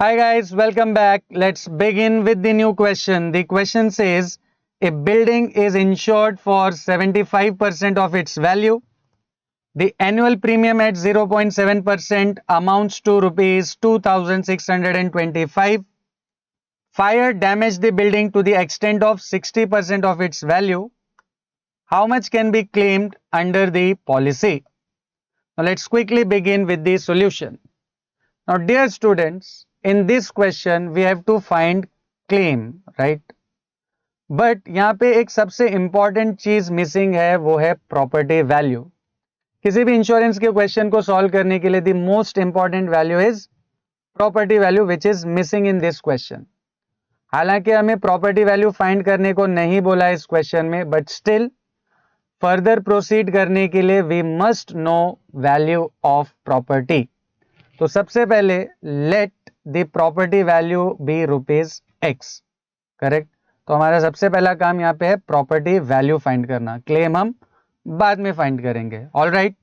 Hi guys, welcome back. Let's begin with the new question. The question says a building is insured for 75% of its value. The annual premium at 0.7% amounts to rupees 2625. Fire damaged the building to the extent of 60% of its value. How much can be claimed under the policy? Now let's quickly begin with the solution. Now dear students, in this question we have to find claim, right? But यहाँ पे एक सबसे important चीज missing है, वो है property value. किसी भी इंश्योरेंस के क्वेश्चन को सॉल्व करने के लिए the most important value is property value, which is missing in this question. हालांकि हमें प्रॉपर्टी वैल्यू फाइंड करने को नहीं बोला इस क्वेश्चन में, बट स्टिल फर्दर प्रोसीड करने के लिए we must know value of property. तो सबसे पहले let the property value be rupees X. Correct. तो हमारा सबसे पहला काम यहाँ पे है प्रॉपर्टी वैल्यू फाइंड करना. क्लेम हम बाद में फाइंड करेंगे. All right.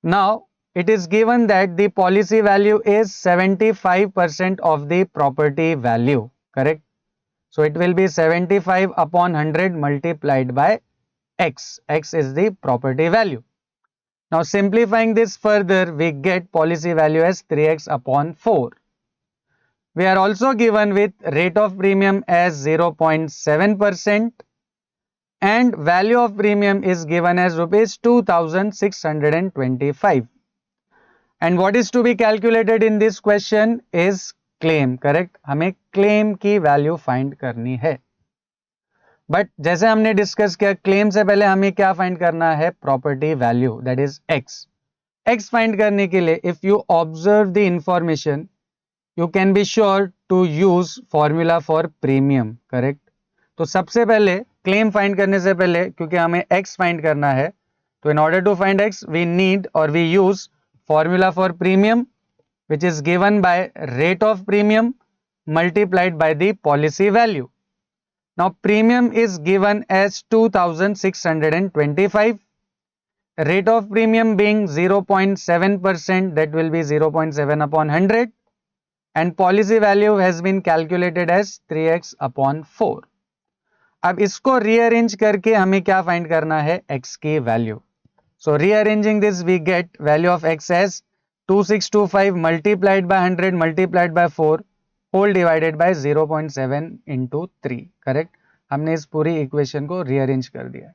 Now it is given that the policy value is 75% of the property value. Correct. So it will be 75 upon 100 multiplied by x. X is the property value. Now simplifying this further, we get policy value as 3x upon 4. We are also given with rate of premium as 0.7% and value of premium is given as rupees 2625. And what is to be calculated in this question is claim. Correct. हमें claim की value find करनी है. But जैसे हमने discuss किया, claim से पहले हमें क्या फाइंड करना है? Property value, that is x. X find करने के लिए if you observe the information you can be sure to use formula for premium. Correct. तो सबसे पहले क्लेम फाइंड करने से पहले, क्योंकि हमें x फाइंड करना है, तो in order to find x we need और we use formula for premium which is given by rate of premium multiplied by the policy value. Now premium is given as 2625. rate of premium being 0.7%, that will be 0.7 upon 100. And policy value has been calculated as 3x upon 4. अब इसको rearrange करके हमें क्या find करना है? x की value. So rearranging this we get value of x as 2625 multiplied by 100 multiplied by 4 whole divided by 0.7 into 3. Correct. हमने इस पूरी इक्वेशन को रीअरेंज कर दिया.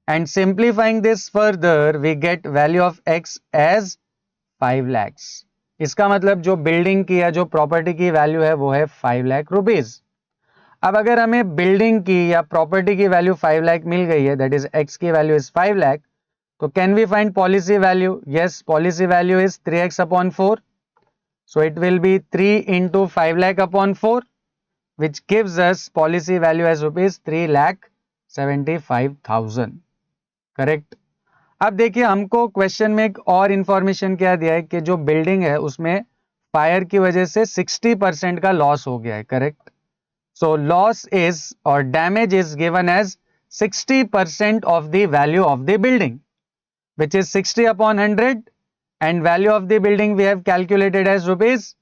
And simplifying this further we get value of x as 5 lakhs. इसका मतलब जो building की या जो प्रॉपर्टी की वैल्यू है वो है 5 लाख रुपीज. अब अगर हमें बिल्डिंग की या प्रॉपर्टी की वैल्यू 5 लाख मिल गई है, दैट इज एक्स की वैल्यू इज 5 लाख, तो can we find policy value? Yes, policy value is 3x upon 4. So it will be 3 into 5 lakh upon 4 which gives us policy value as rupees 3,75,000. Correct. अब देखिए हमको question में एक और information क्या दिया है कि जो बिल्डिंग है उसमें फायर की वजह से 60% का लॉस हो गया है. करेक्ट. सो लॉस इज और damage is given as 60% of the value of the building which is 60 upon 100 and value of the building we have calculated as rupees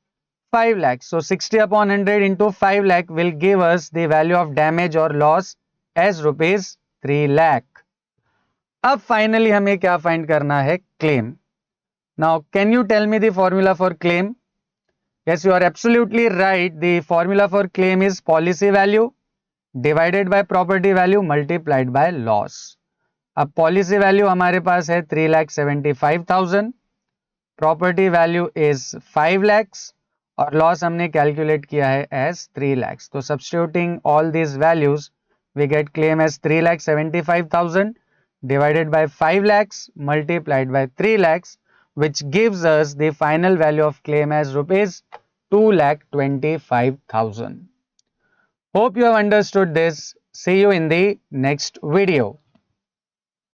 5 lakh. So 60 upon 100 into 5 lakh will give us the value of damage और loss as rupees 3 lakh. अब finally हमें क्या find करना है? Claim. Now can you tell me the formula for claim? Yes, you are absolutely right. The formula for claim is policy value divided by property value multiplied by loss. अब policy value हमारे पास है 3,75,000, property value is 5 lakhs और loss हमने calculate किया है as 3 lakhs. तो substituting all these values we get claim as 3,75,000 divided by 5 lakhs multiplied by 3 lakhs, which gives us the final value of claim as rupees 2,25,000. Hope you have understood this. See you in the next video.